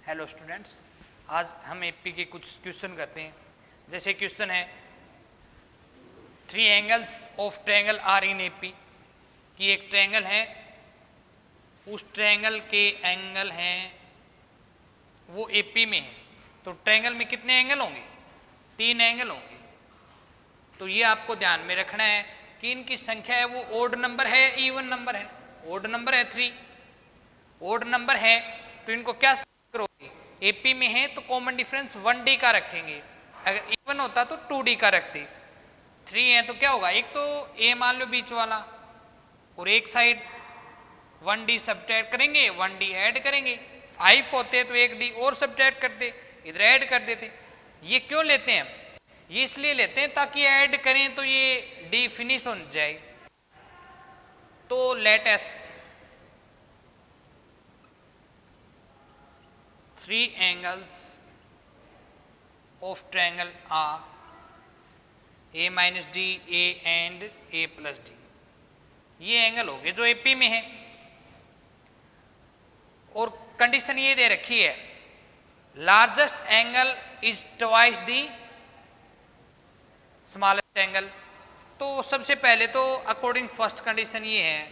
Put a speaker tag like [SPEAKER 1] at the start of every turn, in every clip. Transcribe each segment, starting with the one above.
[SPEAKER 1] Hello students, आज हम AP के कुछ क्वेश्चन करते हैं। जैसे क्वेश्चन है 3 angles of triangle are in AP, कि एक ट्रायंगल है, उस ट्रायंगल के एंगल हैं वो एपी में है। तो ट्रायंगल में कितने एंगल होंगे? 3 एंगल होंगे। तो ये आपको ध्यान में रखना है कि इनकी संख्या है वो ओड नंबर है, इवन नंबर है। ओड नंबर है 3, ओड नंबर है तो इनको क्या करोगे? एपी में है तो कॉमन डिफरेंस 1D का रखेंगे, अगर इवन होता तो 2D का रखते। 3 है तो क्या होगा? एक तो ए मान लो बीच वाला, और एक साइड 1D सब्ट्रैक्ट करेंगे, 1D ऐड करेंगे। 5 होते तो 1D और सब्ट्रैक्ट करते, इधर ऐड कर देते। ये क्यों लेते हैं? ये इसलिए लेते हैं ताकि ऐड करें तो ये D फिनिश हो जाए। तो let us 3 angles of triangle are A minus D, A and A plus D। ये एंगल हो गए जो एपी में है, और कंडीशन ये दे रखी है largest angle is twice the smallest angle. तो सबसे पहले तो अकॉर्डिंग फर्स्ट कंडीशन ये है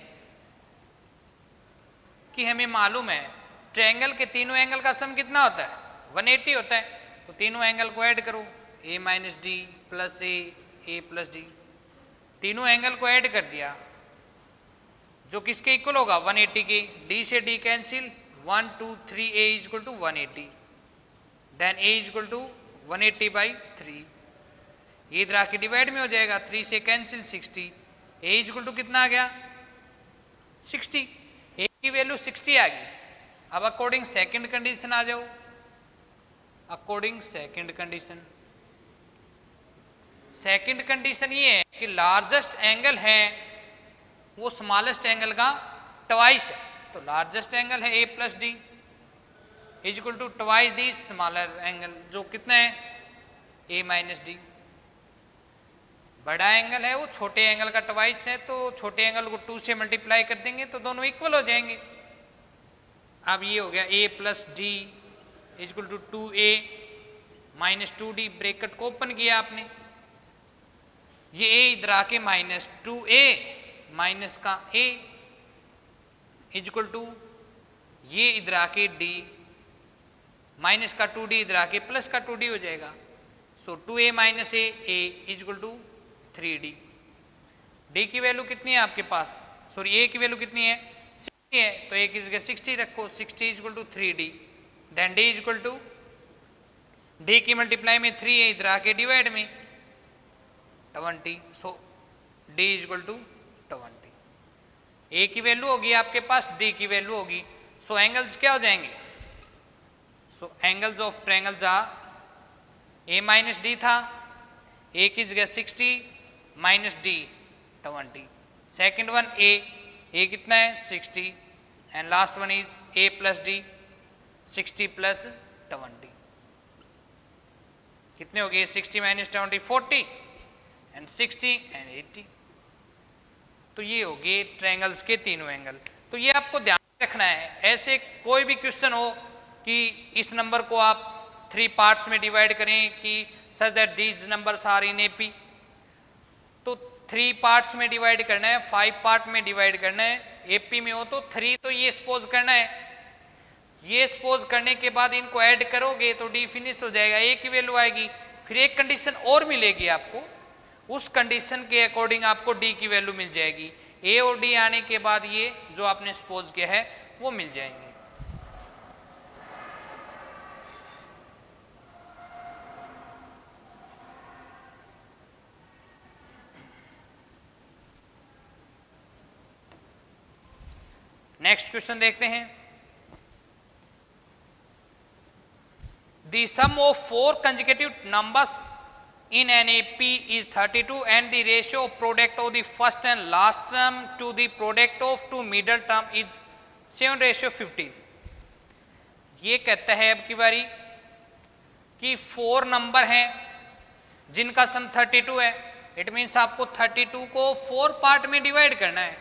[SPEAKER 1] कि हमें मालूम है ट्रायंगल के तीनों एंगल का सम कितना होता है? 180 होता है। तो तीनों एंगल को ऐड करो, a minus D plus A plus D. तीनों एंगल को ऐड कर दिया जो किसके इक्वल होगा? 180 के। d से d cancel, 1 2 3 a is equal to 180, then a is equal to 180 by 3। ये इधर आके डिवाइड में हो जाएगा, 3 से cancel 60, a is equal to कितना आ गया? 60। a की वैल्यू 60 आ गई। अब अकॉर्डिंग सेकंड कंडीशन आ जाओ। According second condition, second condition ये है कि लार्जेस्ट एंगल है वो स्मॉलेस्ट एंगल का ट्वाइस है। तो लार्जेस्ट एंगल है a plus D is equal to twice the smaller angle, जो कितना है? a minus d. बड़ा एंगल है वो छोटे एंगल का ट्वाइस है, तो छोटे एंगल को 2 से मल्टीप्लाई कर देंगे तो दोनों इक्वल हो जाएंगे। अब ये हो गया a plus D is equal to 2a minus 2d। Bracket को ओपन किया आपने, ये a इधर आके माइनस 2a माइनस का a इज इक्वल टू ये इधर आके d माइनस का 2d इधर आके प्लस का 2d हो जाएगा। So 2a minus a is equal to 3d। d की वैल्यू कितनी है आपके पास? सॉरी a की वैल्यू कितनी है? 60 है, तो a की जगह 60 रखो, 60 is equal to 3d। Then d is equal to, d की मल्टीप्लाई में 3 है, इधर आके डिवाइड में 20। So d is equal to 20। a की वैल्यू होगी आपके पास, d की वैल्यू होगी। सो एंगल्स क्या हो जाएंगे? So angles of triangles are a minus D था, a की जगह 60 minus d 20। Second one a कितना है? 60, and last one is a plus D 60 plus 20। कितने हो गए? 60 माइनस 20 40, एंड 60 एंड 80। तो ये हो गए ट्रायंगल्स के तीनों एंगल। तो ये आपको ध्यान रखना है। ऐसे कोई भी क्वेश्चन हो कि इस नंबर को आप 3 पार्ट्स में डिवाइड करें कि such that these numbers are in AP, तो 3 पार्ट्स में डिवाइड करना है, 5 पार्ट में डिवाइड करना है। एपी में हो तो 3 तो ये सपोज करना है, ये सपोज करने के बाद इनको ऐड करोगे तो डी फिनिश हो जाएगा, ए की वैल्यू आएगी। फिर एक कंडीशन और मिलेगी आपको, उस कंडीशन के अकॉर्डिंग आपको डी की वैल्यू मिल जाएगी। ए और डी आने के बाद ये जो आपने सपोज किया है वो मिल जाएंगे। नेक्स्ट क्वेश्चन देखते हैं। The sum of 4 consecutive numbers in an AP is 32 and the ratio of product of the first and last term to the product of two middle term is 7:50। ये कहता है अब की बारी कि 4 नंबर हैं जिनका सम 32 है। इट मीन्स आपको 32 को 4 पार्ट में डिवाइड करना है।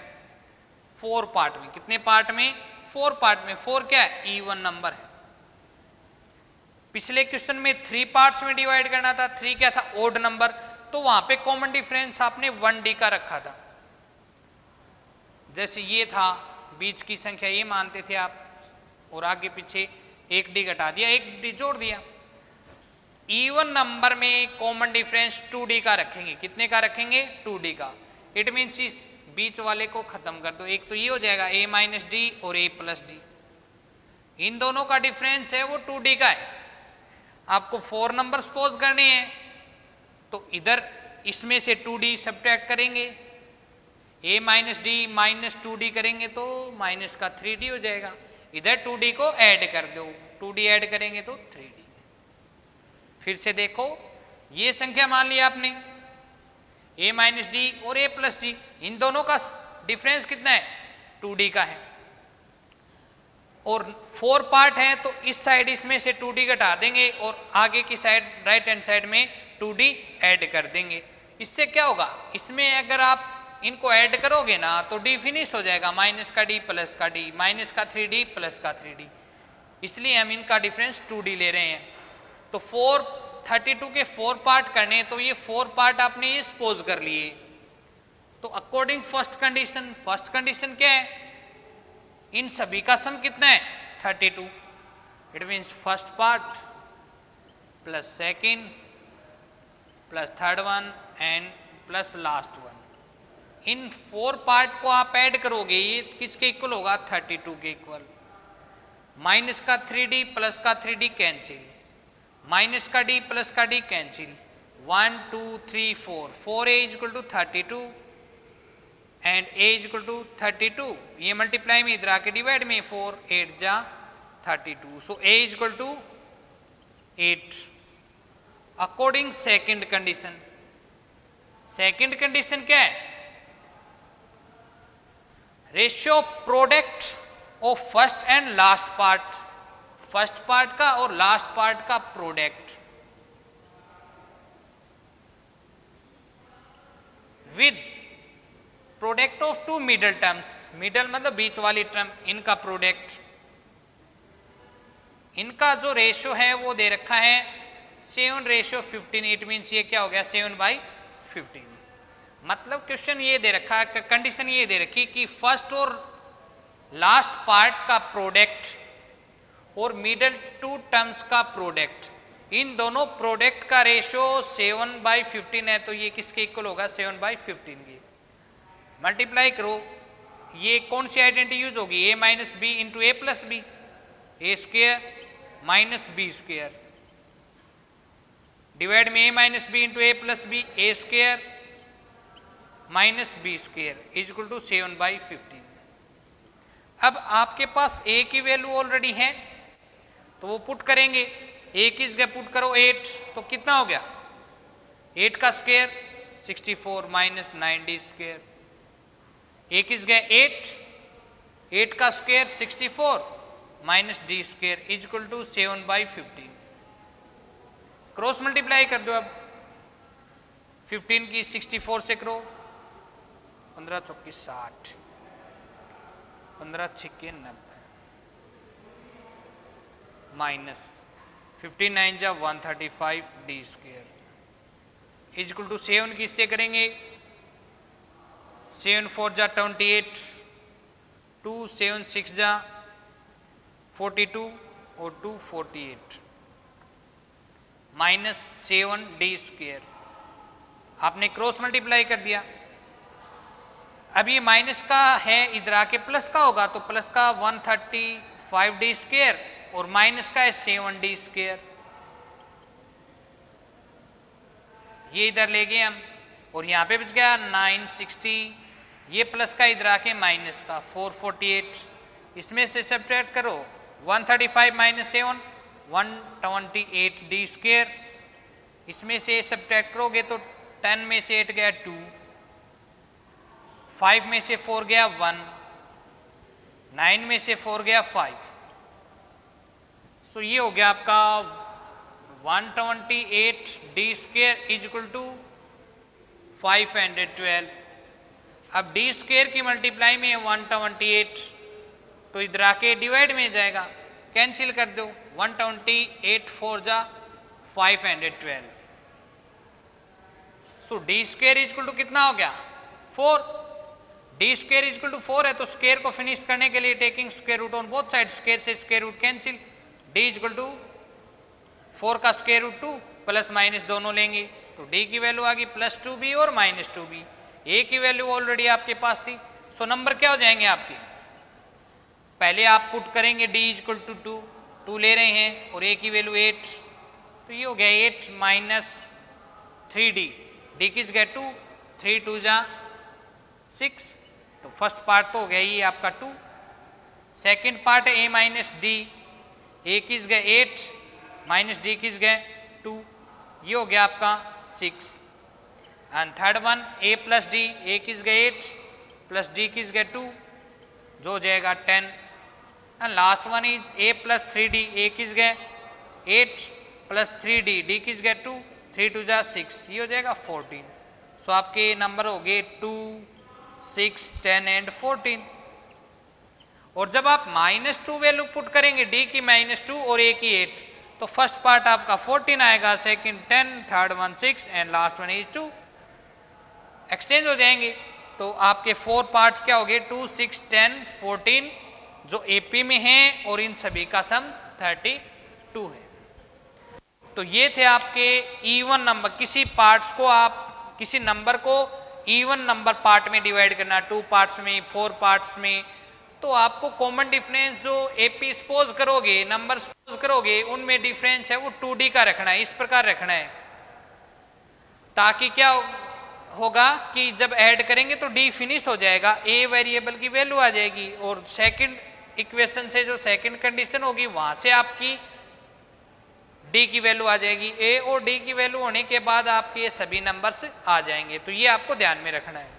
[SPEAKER 1] 4 पार्ट में, कितने पार्ट में? 4 पार्ट में। 4 क्या है? इवन नंबर है। पिछले क्वेश्चन में 3 पार्ट्स में डिवाइड करना था, 3 क्या था, ओड नंबर, तो वहां पे कॉमन डिफरेंस आपने 1D का रखा था। जैसे ये था, बीच की संख्या ये मानते थे आप, और आगे पीछे 1D घटा दिया, 1D जोड़ दिया। इवन नंबर में कॉमन डिफरेंस 2D का रखेंगे। कितने का रखेंगे? 2D का। इट मीन्स इस बीच वाले को खत्म कर दो। एक तो ये हो जाएगा a माइनस डी और a प्लस डी, इन दोनों का डिफरेंस है वो 2D का है। आपको 4 नंबर सपोज करने हैं, तो इधर इसमें से 2D सब्ट्रैक्ट करेंगे, a minus D minus 2D करेंगे तो माइनस का 3D हो जाएगा। इधर 2D को ऐड कर दो, 2D ऐड करेंगे तो 3D। फिर से देखो, ये संख्या मान लिया आपने a माइनस डी और a प्लस डी, इन दोनों का डिफरेंस कितना है? 2D का है। और 4 पार्ट है तो इस साइड इसमें से 2D घटा देंगे और आगे की साइड राइट हैंड साइड में 2D ऐड कर देंगे। इससे क्या होगा? इसमें अगर आप इनको ऐड करोगे ना तो D फिनिश हो जाएगा, माइनस का D प्लस का D, माइनस का 3D प्लस का 3D। इसलिए हम इनका डिफरेंस 2D ले रहे हैं। तो 32 के 4 पार्ट करने, तो ये 4 पार्ट आपने ये सपोज कर लिए। तो अकॉर्डिंग फर्स्ट कंडीशन क्या है? इन सभी का सम कितना है? 32। It means first part plus second plus third one and plus last one. In 4 part को आप ऐड करोगे, ये किसके इक्वल होगा? 32 के इक्वल। माइनस का 3D प्लस का 3D कैंसिल, माइनस का D प्लस का D cancel, 1 2 3 4, 4a equal to 32 and a equal to 32। ये मल्टीप्लाई में इधर आके डिवाइड में 4 8 जा 32, so a equal to 8 according second condition. Second condition क्या है? Ratio product of first and last part, first part का और लास्ट पार्ट का product with product of 2 middle terms. Middle मतलब बीच वाली टर्म, इनका प्रोडक्ट। इनका जो रेशियो है वो दे रखा है 7:15। इट मीन्स ये क्या हो गया? 7/15। मतलब क्वेश्चन ये दे रखा है, कंडीशन ये दे रखी कि फर्स्ट और लास्ट पार्ट का प्रोडक्ट और मिडल 2 टर्म्स का प्रोडक्ट, इन दोनों प्रोडक्ट का रेशियो 7/15 है। तो ये किसके इक्वल होगा? 7/15 की। मल्टीप्लाई करो, ये कौन सी आइडेंटिटी यूज होगी? a minus B into A plus B, A square minus B square, divide में a minus B into A plus B, A square minus B square is equal to 7/15। अब आपके पास a की value already है तो वो put करेंगे। a की जगह पुट करो 8, तो कितना हो गया? 8 का square 64 minus 9d square. a की जगह 8 का square 64 minus d square is equal to 7/15। Cross multiply कर दो। अब 15 की 64 से करो, 15 चौकी 60, 15 छक्के 90 माइनस 59 जा 135 D square is equal to 7 की इससे करेंगे 7 4 जा 28, 2 7 6 जा 42 और 2 48 माइनस 7 डी स्क्वायर। आपने क्रॉस मल्टीप्लाई कर दिया। अब ये माइनस का है, इधर आके प्लस का होगा तो प्लस का 135 डी स्क्वायर और माइनस का है 7 डी स्क्वायर। ये इधर ले गए हम और यहाँ पे बच गया 960। ये प्लस का इधर आके माइनस का 448, इसमें से सब्ट्रैक्ट करो 135 माइनस 7 128 डी स्क्वायर। इसमें से सब्ट्रैक्ट करोगे तो 10 में से 8 गया 2, 5 में से 4 गया 1, 9 में से 4 गया 5। सो ये हो गया आपका 128 D square is equal to 512। अब डी स्क्वायर की मल्टीप्लाई में 128 तो इधर आके डिवाइड में जाएगा, कैंसिल कर दो, 120, 8 4 जा 512। सो डी स्क्वायर इक्वल टू कितना हो गया 4। डी स्क्वायर इक्वल टू 4 है तो स्क्वायर को फिनिश करने के लिए taking square root on both side, square से square root cancel, D equal to 4 का स्क्वायर रूट 2 प्लस माइनस दोनों लेंगे तो डी की वैल्यू आ गई +2b और -2b। ए की वैल्यू ऑलरेडी आपके पास थी। सो नंबर क्या हो जाएंगे आपके, पहले आप पुट करेंगे d इक्वल टू 2, 2 ले रहे हैं और a की वैल्यू 8, तो ये हो गया 8 माइनस 3d, d किस गया 2, 3 2 जा 6, तो फर्स्ट पार्ट तो हो गया ये आपका 2। सेकंड पार्ट है a माइनस डी, a किस गए 8 माइनस डी किस गए 2, ये हो गया आपका 6। And third one a plus D, a किस गए 8 प्लस d किस गए 2, जो हो जाएगा 10। And last one is a plus 3d, a किस गए 8 प्लस 3d, d किस गए 2, 3 2 जा 6, ये हो जाएगा 14। सो आपके नंबर हो गए 2 6 10 एंड 14। और जब आप -2 वैल्यू पुट करेंगे d की -2 और a की 8, तो फर्स्ट पार्ट आपका 14 आएगा, second 10, third one 6 and last one is 2, exchange हो जाएंगे। तो आपके 4 पार्ट्स क्या हो गए 2 6 10 14 जो एपी में हैं और इन सभी का सम 32 है। तो ये थे आपके इवन नंबर, किसी पार्ट्स को आप किसी नंबर को इवन नंबर पार्ट में डिवाइड करना, 2 पार्ट्स में 4 पार्ट्स में, तो आपको कॉमन डिफरेंस जो एपी सपोज करोगे, नंबर सपोज करोगे, उनमें डिफरेंस है वो 2D का रखना है, इस प्रकार रखना है, ताकि क्या होगा कि जब ऐड करेंगे तो डी फिनिश हो जाएगा, ए वेरिएबल की वैल्यू आ जाएगी और सेकंड इक्वेशन से जो सेकंड कंडीशन होगी वहां से आपकी डी की वैल्यू आ जाएगी। ए और डी की वैल्यू होने के बाद आपके ये सभी नंबर्स आ जाएंगे, तो ये आपको ध्यान में रखना है।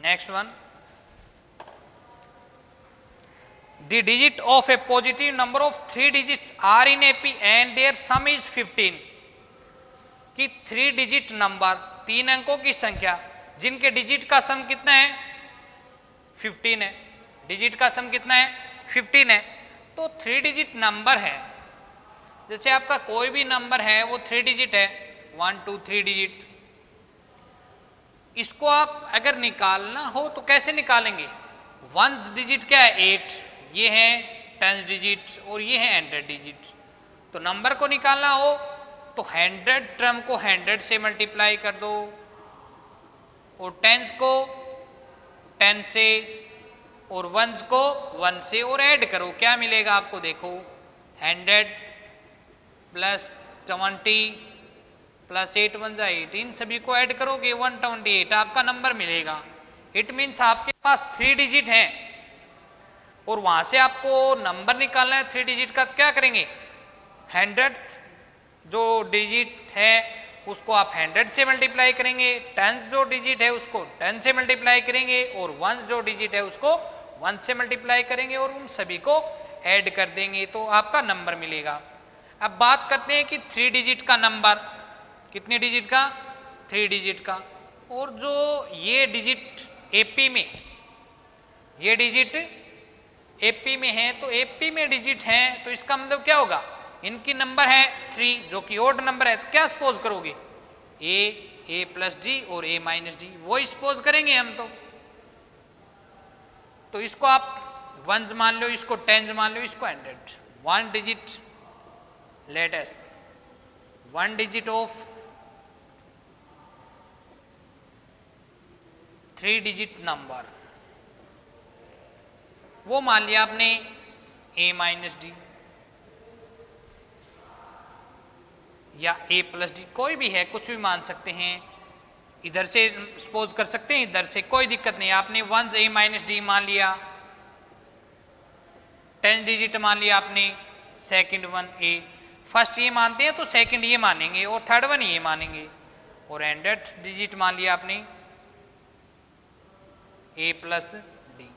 [SPEAKER 1] Next one, the digit of a positive number of 3 digits are in AP and their sum is 15। कि 3 डिजिट नंबर, 3 अंकों की संख्या जिनके डिजिट का सम कितना है 15 है, डिजिट का सम कितना है 15 है, तो 3 डिजिट नंबर है। जैसे आपका कोई भी नंबर है वो 3 डिजिट है, 1 2 3 डिजिट, इसको आप अगर निकालना हो तो कैसे निकालेंगे, 1 डिजिट क्या है 8, ये है 10 डिजिट और ये है 100 डिजिट। तो नंबर को निकालना हो तो 100 टर्म को 100 से मल्टीप्लाई कर दो और 10s को 10 से और 1s को 1 से और ऐड करो, क्या मिलेगा आपको, देखो 100 प्लस 20 प्लस 8 1 जा 8, इन सभी को ऐड करोगे 128 आपका नंबर मिलेगा। इट मीन्स आपके पास 3 डिजिट हैं और वहां से आपको नंबर निकालना है 3 डिजिट का, क्या करेंगे 100 जो डिजिट है उसको आप 100 से मल्टीप्लाई करेंगे, 10 जो डिजिट है उसको 10 से मल्टीप्लाई करेंगे और 1 जो डिजिट है उसको 1 से मल्टीप्लाई करेंगे और उन सभी को ऐड कर देंगे तो आपका नंबर मिलेगा। अब बात करते हैं कि 3 डिजिट का नंबर, कितने डिजिट का 3 डिजिट का, और जो ये डिजिट एपी में, ये डिजिट एपी में है, तो एपी में डिजिट हैं तो इसका मतलब क्या होगा, इनकी नंबर है 3 जो कि ओड नंबर है, तो क्या सपोज करोगे ए प्लस डी और ए माइनस डी, वो सपोज करेंगे हम। तो इसको आप 1s मान लो, इसको 10s मान लो, इसको 100। 1 digit, let us 1 digit of 3 digit number, वो मान लिया आपने a माइनस डी या a प्लस डी, कोई भी है, कुछ भी मान सकते हैं, इधर से सपोज कर सकते हैं, इधर से कोई दिक्कत नहीं। आपने 1 a माइनस डी मान लिया, 10 डिजिट मान लिया आपने, सेकंड वन a, फर्स्ट ये मानते हैं तो सेकंड ये मानेंगे और थर्ड वन ये मानेंगे, और 100 डिजिट मान लिया आपने a plus D,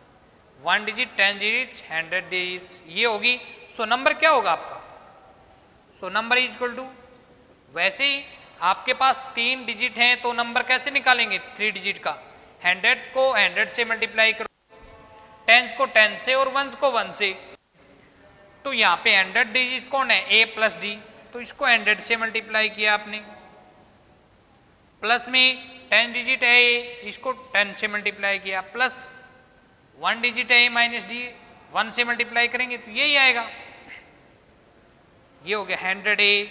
[SPEAKER 1] 1 digit 10 digit 100 digit, ये होगी। सो नंबर क्या होगा आपका तो नंबर इज इक्वल टू, वैसे ही आपके पास 3 डिजिट हैं तो नंबर कैसे निकालेंगे 3 डिजिट का, 100 को 100 से मल्टीप्लाई करो, 10 को 10 से और 1 को 1 से। तो यहाँ पे 100 डिजिट कौन है, a प्लस डी, तो इसको 100 से मल्टीप्लाई किया आपने। प्लस में 10 डिजिट है a, इसको 10 से मल्टीप्लाई किया, प्लस 1 डिजिट है a माइनस डी, 1 से मल्टीप्लाई करेंगे तो यही आएगा। ये हो गया 100a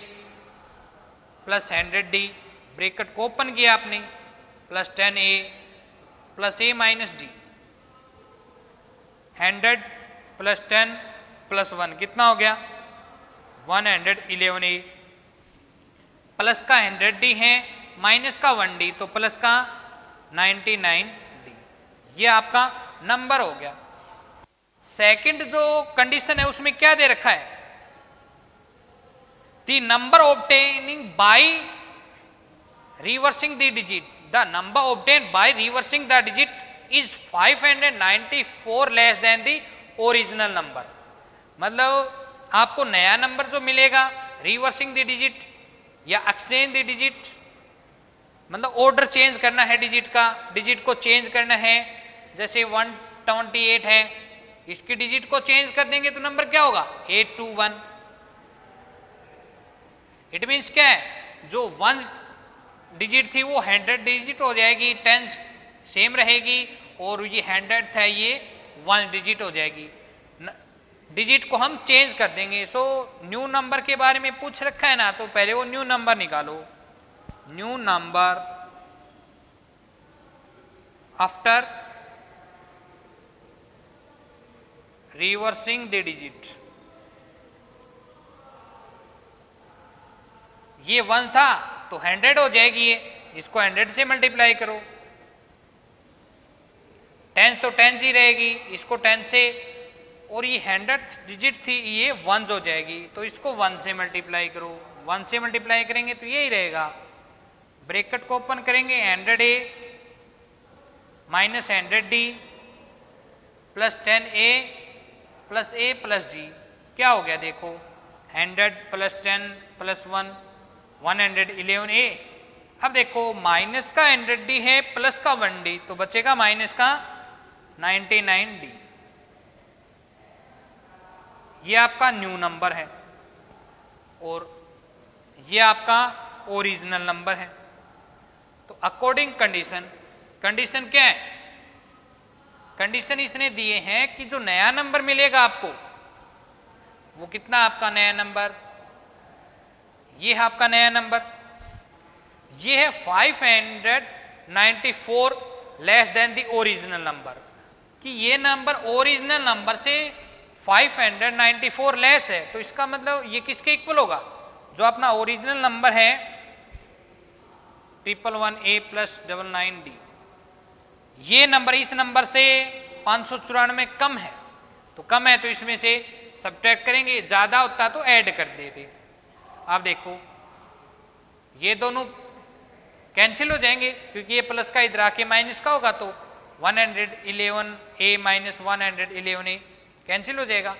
[SPEAKER 1] प्लस 100d, ब्रैकेट को ओपन किया आपने, plus 10a plus a minus D, 100 plus 10 plus 1 कितना हो गया 111a, प्लस का 100d है माइनस का 1d तो प्लस का 99d, ये आपका नंबर हो गया। सेकंड जो कंडीशन है उसमें क्या दे रखा है, the number obtaining by reversing the digit, the number obtain by reversing the digit is 594 less than the original number. मतलब आपको नया नंबर जो मिलेगा रिवर्सिंग द डिजिट या एक्सचेंज द डिजिट, मतलब ऑर्डर चेंज करना है डिजिट का, डिजिट को चेंज करना है, जैसे 128 है, इसकी डिजिट को चेंज कर देंगे तो नंबर क्या होगा 821। इट मीन्स क्या है, जो 1 डिजिट थी वो 100 डिजिट हो जाएगी, 10 सेम रहेगी, और ये 100 था ये 1 डिजिट हो जाएगी, डिजिट को हम चेंज कर देंगे। सो न्यू नंबर के बारे में पूछ रखा है ना, तो पहले वो न्यू नंबर निकालो, new number after reversing the digit, ये 1 था तो 100 हो जाएगी ये, इसको 100 से मल्टीप्लाई करो, 10 तो 10 ही रहेगी, इसको 10 से, और ये 100 डिजिट थी ये 1 हो जाएगी, तो इसको 1 से मल्टीप्लाई करो, 1 से मल्टीप्लाई करेंगे तो यही रहेगा, ब्रैकेट को ओपन करेंगे 100a minus 100d plus 10a plus a plus d, क्या हो गया देखो 100 प्लस 10 प्लस 1 111a। अब देखो माइनस का 100d है प्लस का 1d, तो बचेगा माइनस का 99d, ये आपका न्यू नंबर है और ये आपका ओरिजिनल नंबर है। तो अकॉर्डिंग कंडीशन, कंडीशन क्या है, कंडीशन इसने दिए हैं कि जो नया नंबर मिलेगा आपको वो कितना, आपका नया नंबर, ये है आपका नया नंबर, ये है 594 less than the original number, कि ये नंबर ओरिजिनल नंबर से 594 लेस है, तो इसका मतलब ये किसके इक्वल होगा, जो अपना ओरिजिनल नंबर है 111a प्लस 99d, ये नंबर इस नंबर से 594 कम है, तो कम है तो इसमें से सब्ट्रैक्ट करेंगे, ज्यादा होता तो ऐड कर देते। आप देखो ये दोनों कैंसिल हो जाएंगे, क्योंकि ये प्लस का इधर आके माइनस का होगा, तो 111a माइनस 111a कैंसिल हो जाएगा,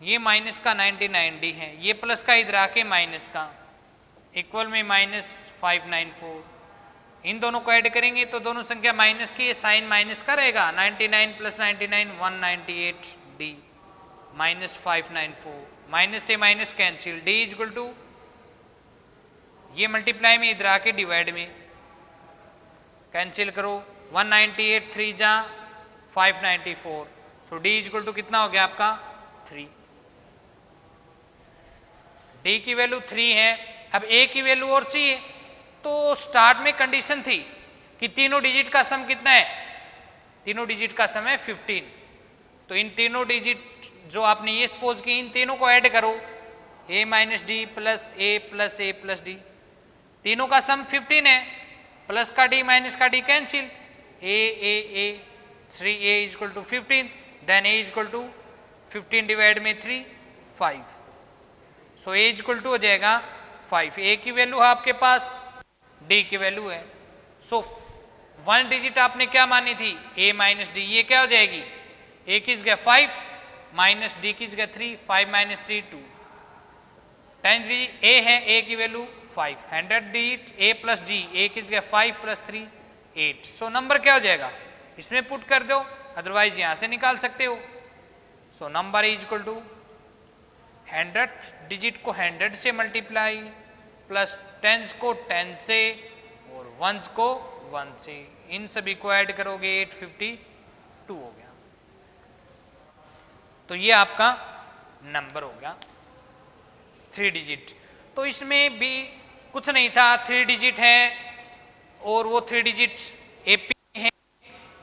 [SPEAKER 1] ये माइनस का 99d है, ये प्लस का इधर आके माइनस का, इक्वल में माइनस 594, इन दोनों को ऐड करेंगे तो दोनों संख्या माइनस की, साइन माइनस का रहेगा, 99 प्लस 99 198d माइनस 594, माइनस से minus cancel, d is equal to, ये मल्टीप्लाई में इधर आके डिवाइड में कैंसिल करो, 198 3 जा 594, सो d इज इक्वल टू कितना हो गया आपका 3, d की वैल्यू 3 है। अब a की वैल्यू और चाहिए, तो स्टार्ट में कंडीशन थी कि तीनों डिजिट का सम कितना है, तीनों डिजिट का सम है 15, तो इन तीनों डिजिट जो आपने ये सपोज की, इन तीनों को ऐड करो, a minus D plus a plus a plus D, तीनों का सम 15 है, प्लस का d माइनस का d cancel, a 3a is equal to 15, then a is equal to 15 divide में 3 5, so a is equal to हो जाएगा 5, a की value है आपके पास, d की वैल्यू है, सो 1 डिजिट आपने क्या मानी थी a माइनस डी, ये क्या हो जाएगी, a की जगह 5 माइनस d की जगह 3, 5 माइनस 3 2, 10 डिजिट ए है, ए की वैल्यू 5, 100 डिजिट ए प्लस डी, ए किस गया 5 प्लस 3 8। सो नंबर क्या हो जाएगा, इसमें पुट कर दो, अदरवाइज यहां से निकाल सकते हो। So number is equal to 100 digit को 100 से मल्टीप्लाई प्लस 10 को 10 से और 1 को 1 से, इन सभी को ऐड करोगे 852 हो गया। तो ये आपका नंबर हो गया 3 डिजिट। तो इसमें भी कुछ नहीं था, 3 डिजिट है और वो 3 डिजिट एपी है।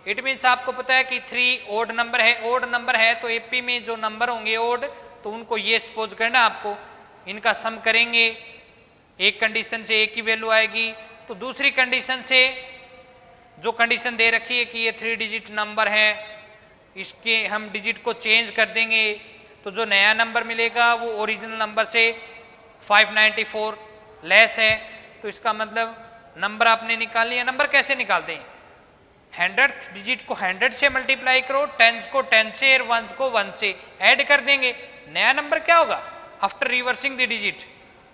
[SPEAKER 1] इट मीन्स आपको पता है कि 3 ओड नंबर है, ओड नंबर है तो एपी में जो नंबर होंगे ओड, तो उनको ये सपोज करना आपको, इनका सम करेंगे, एक कंडीशन से ए की वैल्यू आएगी, तो दूसरी कंडीशन से जो कंडीशन दे रखी है कि ये 3 डिजिट नंबर है, इसके हम डिजिट को चेंज कर देंगे, तो जो नया नंबर मिलेगा वो ओरिजिनल नंबर से 594 लेस है। तो इसका मतलब नंबर आपने निकाल लिया। नंबर कैसे निकालते हैं, 100th डिजिट को 100 से मल्टीप्लाई करो, 10 को 10 से और 1 को 1 से ऐड कर देंगे, नया नंबर क्या होगा after reversing the digit,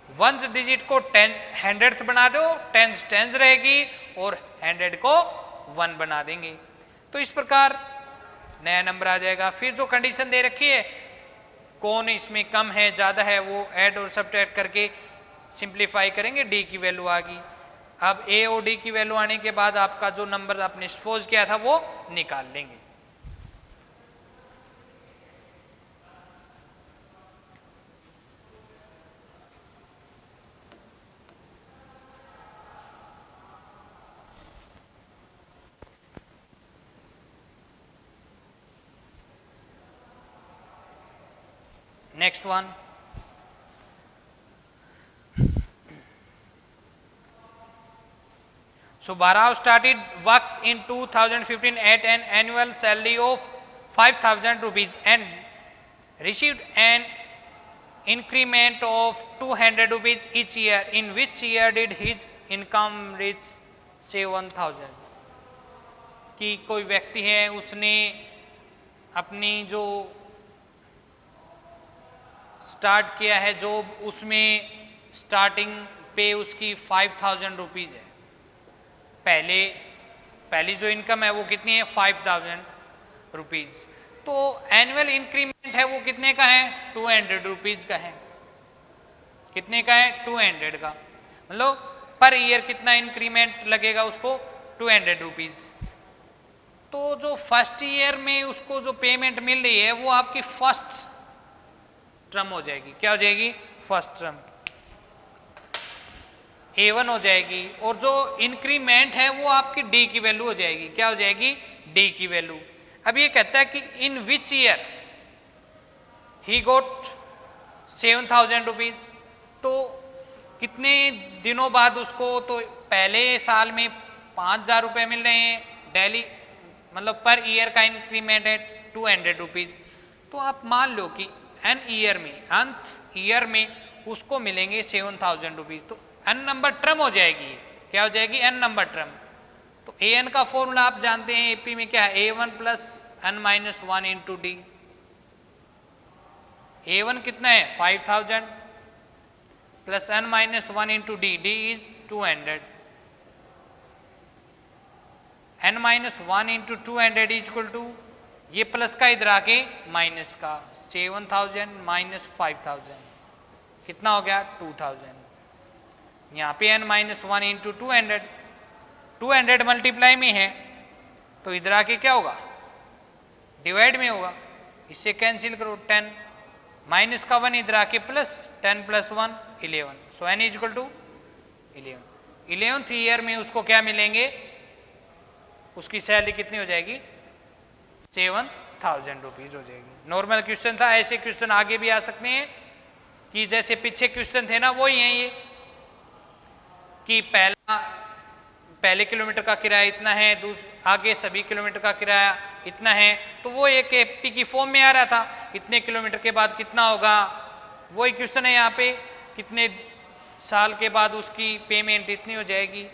[SPEAKER 1] 1 digit को 10 100th बना दो, 10 10 रहेगी और 100 को 1 बना देंगे, तो इस प्रकार नया नंबर आ जाएगा। फिर जो कंडीशन दे रखी है कौन इसमें कम है ज़्यादा है, वो ऐड और सब्ट्रैक्ट करके सिंप्लीफाई करेंगे, डी की वैल्यू आ गई। अब ए और डी की वैल्यू आने के बाद आपका जो नंबर आपने सपोज किया था वो निकाल लेंगे। Next one, so Barao started works in 2015 at an annual salary of 5,000 rupees and received an increment of 200 rupees each year. In which year did his income reach 7,000? कि कोई व्यक्ति है उसने अपनी जो स्टार्ट किया है जॉब, उसमें स्टार्टिंग पे उसकी 5,000 रुपीज़ है। पहली जो इनकम है वो कितनी है 5,000 रुपीज़। तो एनुअल इंक्रीमेंट है वो कितने का है 200 रुपीज़ का है। कितने का है 200 का, मतलब पर ईयर कितना इंक्रीमेंट लगेगा उसको 200 रुपीज़। तो जो फर्स्ट ईयर में उसको जो पेमेंट मिल रही है वो आपकी फर्स्ट टर्म हो जाएगी। क्या हो जाएगी फर्स्ट टर्म A1 हो जाएगी, और जो इंक्रीमेंट है वो आपकी डी की वैल्यू हो जाएगी। क्या हो जाएगी डी की वैल्यू। अब ये कहता है कि इन which year he goat 7,000 rupees, तो कितने दिनों बाद उसको, तो पहले साल में 5,000 रुपये मिल रहे हैं डेली, मतलब पर ईयर का इंक्रीमेंट है 200 रुपीज। तो आप मान लो कि एन ईयर में, अंत ईयर में उसको मिलेंगे 7,000 रुपीज, तो एन नंबर टर्म हो जाएगी। क्या हो जाएगी एन नंबर टर्म। तो ए एन का फॉर्मूला आप जानते हैं, एपी में क्या है A1 plus N minus 1 into D. A1 कितना है 5,000 plus N minus 1 into D, D is 200, N minus 1 into 200 is equal to, ये प्लस का इधर आके माइनस का, 7,000 माइनस 5,000 कितना हो गया 2,000। यहाँ पे n माइनस 1 इंटू 200, 200 मल्टीप्लाई में है तो इधर आके क्या होगा डिवाइड में होगा, इससे कैंसिल करो 10 माइनस का 1 इधर आके plus 10 plus 1 11। So n is equal to 11। 11th year में उसको क्या मिलेंगे, उसकी सैलरी कितनी हो जाएगी 7,000 रुपीज हो जाएगी। नॉर्मल क्वेश्चन था, ऐसे क्वेश्चन आगे भी आ सकते हैं कि जैसे पीछे क्वेश्चन थे ना वही है ये, कि पहले किलोमीटर का किराया इतना है, आगे सभी किलोमीटर का किराया इतना है, तो वो एक एपी की फॉर्म में आ रहा था, इतने किलोमीटर के बाद कितना होगा, वही क्वेश्चन है यहाँ पे, कितने साल के बाद उसकी पेमेंट इतनी हो जाएगी।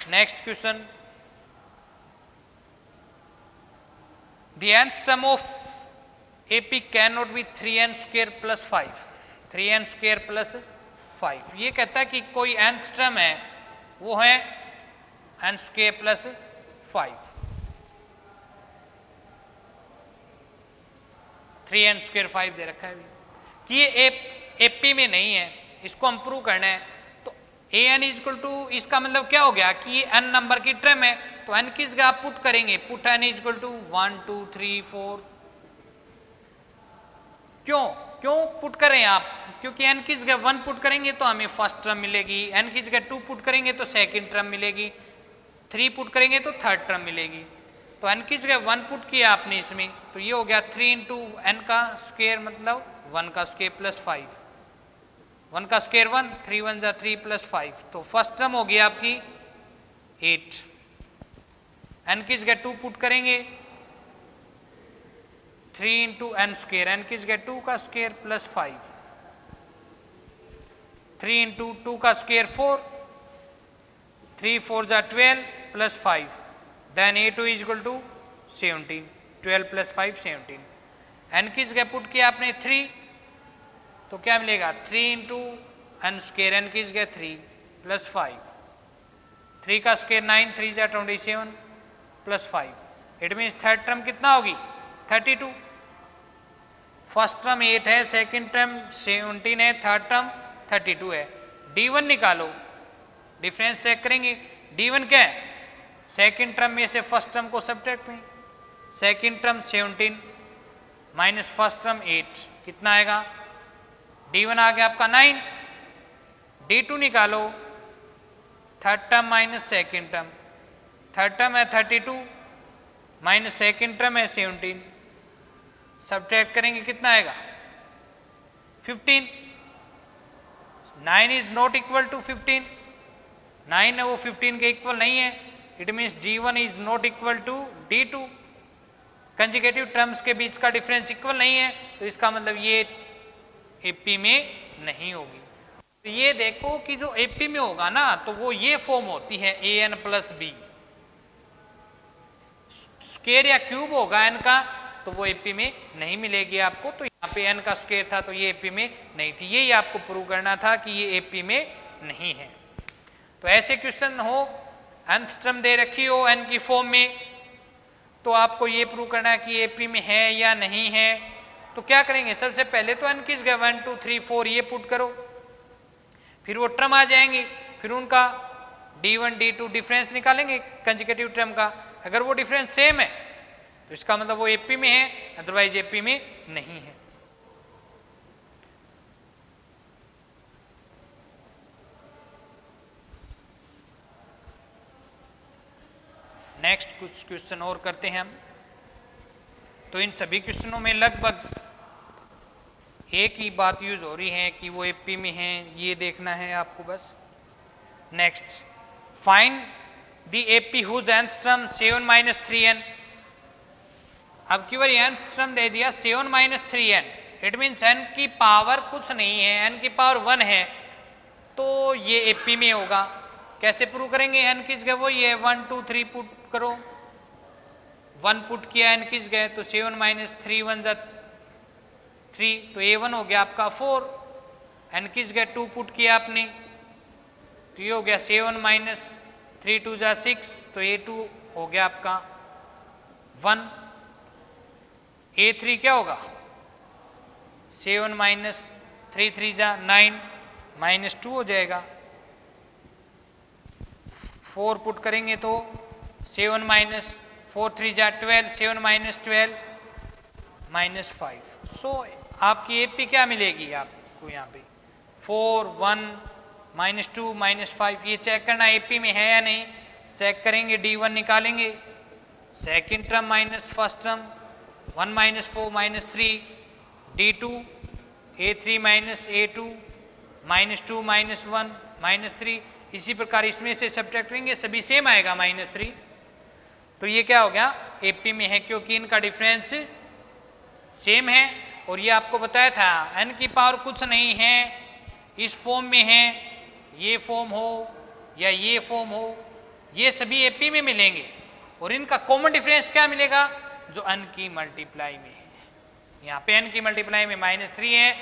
[SPEAKER 1] Next question, the nth sum of AP cannot be 3n square plus 5। 3n square plus 5। ये कहता है कि कोई nth टर्म है वो है n square plus 5, 3n square 5 दे रखा है कि ये एपी में नहीं है, इसको हम प्रूव करना है। तो an इक्वल टू, इसका मतलब क्या हो गया कि ये n नंबर की टर्म है, तो n किस जगह आप पुट करेंगे, पुट n इक्वल टू 1 2 3 4। क्यों पुट करें आप, क्योंकि n की जगह 1 पुट करेंगे तो हमें फर्स्ट टर्म मिलेगी, n की जगह 2 पुट करेंगे तो सेकंड टर्म मिलेगी, 3 पुट करेंगे तो थर्ड टर्म मिलेगी। तो n की जगह 1 पुट किया आपने इसमें, तो ये हो गया 3 इंटू n का स्क्वायर मतलब 1 का स्क्वायर प्लस 5, 1 का स्क्वायर 1, 3 1 जा 3 प्लस 5। तो फर्स्ट टर्म हो गई आपकी 8। n की जगह 2 पुट करेंगे 3 इंटू एन स्क्वेयर, एन की जगह 2 का स्क्वेयर प्लस 5, 3 इंटू 2 का स्क्वेयर 4, 3 4 जा 12 plus 5, then a2 is equal to 17, 12 plus 5 17। N की जगह पुट किया आपने 3, तो क्या मिलेगा 3 इंटू एन स्क्वेयर, एन की जगह 3 प्लस 5, 3 का स्क्वेयर 9, 3 जा 27 plus 5। It means third term कितना होगी 32। फर्स्ट टर्म 8 है, सेकंड टर्म 17 है, थर्ड टर्म 32 है। d1 निकालो, डिफरेंस चेक करेंगे। d1 क्या है, सेकंड टर्म में से फर्स्ट टर्म को सब्ट्रैक्ट में, second term 17 minus first term 8, कितना आएगा, d1 आ गया आपका 9। d2 निकालो, third term minus second term, third term है 32 माइनस सेकंड टर्म है 17, सब्ट्रैक्ट करेंगे कितना आएगा 15। 9 इज नॉट इक्वल टू 15, 9 है वो 15 के इक्वल नहीं है। It means d1 is not equal to d2। Conjugative terms के बीच का डिफरेंस इक्वल नहीं है, तो इसका मतलब ये एपी में नहीं होगी। तो ये देखो कि जो एपी में होगा ना, तो वो ये फॉर्म होती है an प्लस बी, स्क्वायर या क्यूब होगा n का, तो वो एपी में नहीं मिलेगी आपको। तो यहाँ पे n का स्क्वायर था तो ये एपी में नहीं थी, यही आपको प्रूव करना था कि ये एपी में नहीं है। तो ऐसे क्वेश्चन हो, nth टर्म दे रखी हो n की फॉर्म में, तो आपको ये प्रूव करना है कि एपी में है या नहीं है। तो क्या करेंगे, सबसे पहले तो n की जगह 1 2 3 4 ये पुट करो, फिर वो टर्म आ जाएंगे, फिर उनका d1 d2 डिफरेंस निकालेंगे कंजुगेटिव टर्म का। अगर वो डिफरेंस सेम है तो इसका मतलब वो एपी में है, अदरवाइज एपी में नहीं है। नेक्स्ट कुछ क्वेश्चन और करते हैं हम। तो इन सभी क्वेश्चनों में लगभग एक ही बात यूज हो रही है कि वो एपी में है, ये देखना है आपको बस। Next, find the AP whose nth term 7 minus 3n। अब की बार nth टर्म दे दिया 7 minus 3n, it means n की पावर कुछ नहीं है, n की पावर 1 है, तो ये एपी में होगा। कैसे प्रूव करेंगे, n की जगह वही है 1 2 3 पुट करो, 1 पुट किया n की जगह, तो 7 माइनस 3 1 जा 3, तो a1 हो गया आपका 4, n की जगह 2 पुट किया आपने, तो ये हो गया 7 माइनस 3 2 जा 6, तो a2 हो गया आपका 1। a3 क्या होगा, 7 माइनस 3 3 जा 9 माइनस 2 हो जाएगा, 4 पुट करेंगे तो 7 माइनस 4 3 जा 12, 7 माइनस 12 माइनस 5। सो आपकी एपी क्या मिलेगी आपको यहाँ पे 4 1 माइनस 2 माइनस 5। ये चेक करना एपी में है या नहीं, चेक करेंगे, d1 निकालेंगे, second term minus first term 1 minus 4 minus 3, d2 a3 minus a2 minus 2 minus 1 minus 3। इसी प्रकार इसमें से सब्ट्रैक्ट करेंगे, सभी सेम आएगा माइनस 3। तो ये क्या हो गया, एपी में है, क्योंकि इनका डिफरेंस सेम है। और ये आपको बताया था n की पावर कुछ नहीं है, इस फॉर्म में है, ये फॉर्म हो या ये फॉर्म हो, ये सभी एपी में मिलेंगे। और इनका कॉमन डिफरेंस क्या मिलेगा, जो n की मल्टीप्लाई में है। यहाँ पे n की मल्टीप्लाई में -3 है,